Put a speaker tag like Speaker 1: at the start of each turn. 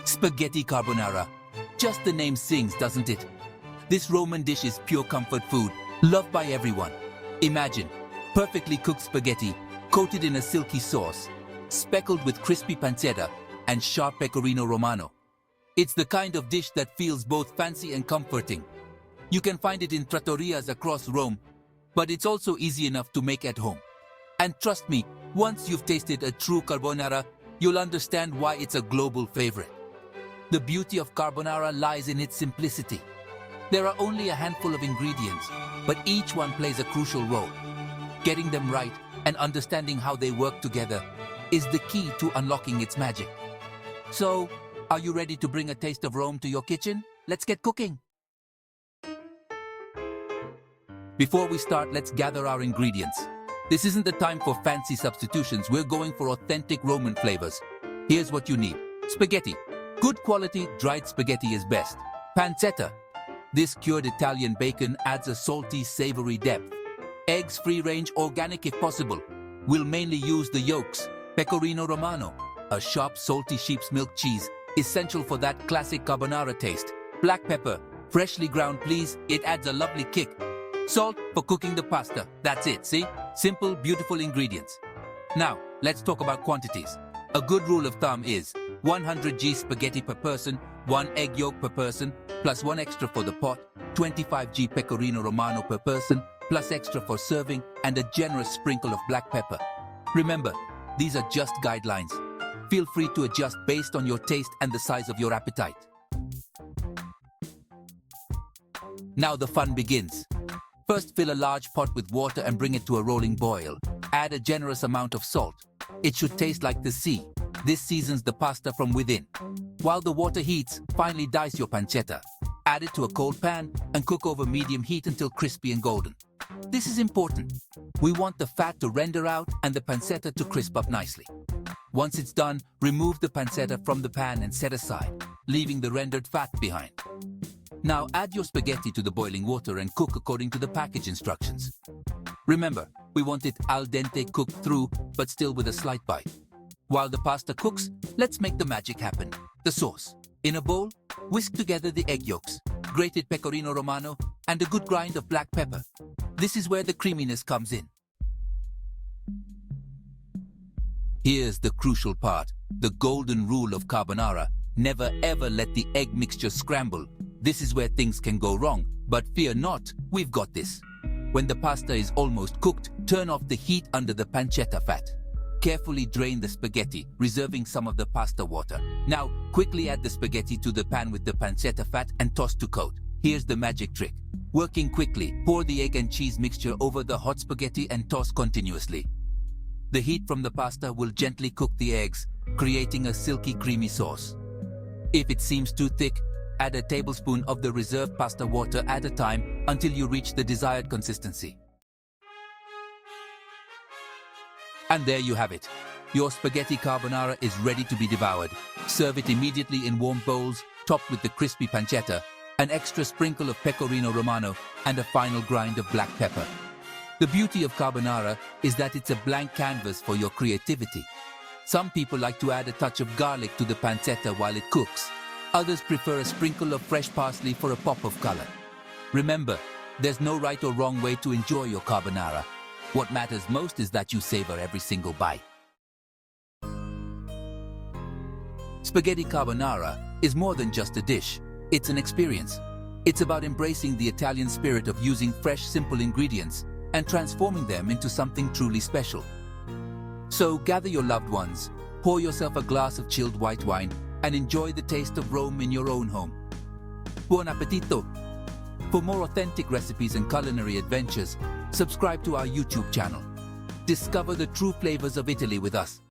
Speaker 1: Spaghetti carbonara. Just the name sings, doesn't it? This Roman dish is pure comfort food, loved by everyone. Imagine, perfectly cooked spaghetti, coated in a silky sauce, speckled with crispy pancetta and sharp Pecorino Romano. It's the kind of dish that feels both fancy and comforting. You can find it in trattorias across Rome, but it's also easy enough to make at home. And trust me, once you've tasted a true carbonara, you'll understand why it's a global favorite. The beauty of carbonara lies in its simplicity. There are only a handful of ingredients, but each one plays a crucial role. Getting them right and understanding how they work together is the key to unlocking its magic. So, are you ready to bring a taste of Rome to your kitchen? Let's get cooking! Before we start, let's gather our ingredients. This isn't the time for fancy substitutions. We're going for authentic Roman flavors. Here's what you need. Spaghetti. Good quality dried spaghetti is best. Pancetta. This cured Italian bacon adds a salty, savory depth. Eggs free-range, organic if possible. We'll mainly use the yolks. Pecorino Romano. A sharp, salty sheep's milk cheese, essential for that classic carbonara taste. Black pepper. Freshly ground, please. It adds a lovely kick. Salt for cooking the pasta. That's it, see? Simple, beautiful ingredients. Now, let's talk about quantities. A good rule of thumb is 100 g spaghetti per person, 1 egg yolk per person, plus 1 extra for the pot, 25 g Pecorino Romano per person, plus extra for serving, and a generous sprinkle of black pepper. Remember, these are just guidelines. Feel free to adjust based on your taste and the size of your appetite. Now the fun begins. First, fill a large pot with water and bring it to a rolling boil. Add a generous amount of salt. It should taste like the sea. This seasons the pasta from within. While the water heats, finely dice your pancetta. Add it to a cold pan and cook over medium heat until crispy and golden. This is important. We want the fat to render out and the pancetta to crisp up nicely. Once it's done, remove the pancetta from the pan and set aside, leaving the rendered fat behind. Now add your spaghetti to the boiling water and cook according to the package instructions. Remember, we want it al dente, cooked through, but still with a slight bite. While the pasta cooks, let's make the magic happen. The sauce. In a bowl, whisk together the egg yolks, grated Pecorino Romano, and a good grind of black pepper. This is where the creaminess comes in. Here's the crucial part, the golden rule of carbonara. Never ever let the egg mixture scramble. This is where things can go wrong, but fear not, we've got this. When the pasta is almost cooked, turn off the heat under the pancetta fat. Carefully drain the spaghetti, reserving some of the pasta water. Now, quickly add the spaghetti to the pan with the pancetta fat and toss to coat. Here's the magic trick. Working quickly, pour the egg and cheese mixture over the hot spaghetti and toss continuously. The heat from the pasta will gently cook the eggs, creating a silky, creamy sauce. If it seems too thick, add a tablespoon of the reserved pasta water at a time until you reach the desired consistency. And there you have it. Your spaghetti carbonara is ready to be devoured. Serve it immediately in warm bowls, topped with the crispy pancetta, an extra sprinkle of Pecorino Romano, and a final grind of black pepper. The beauty of carbonara is that it's a blank canvas for your creativity. Some people like to add a touch of garlic to the pancetta while it cooks. Others prefer a sprinkle of fresh parsley for a pop of color. Remember, there's no right or wrong way to enjoy your carbonara. What matters most is that you savor every single bite. Spaghetti carbonara is more than just a dish. It's an experience. It's about embracing the Italian spirit of using fresh, simple ingredients and transforming them into something truly special. So gather your loved ones, pour yourself a glass of chilled white wine, and enjoy the taste of Rome in your own home. Buon appetito! For more authentic recipes and culinary adventures, subscribe to our YouTube channel. Discover the true flavors of Italy with us.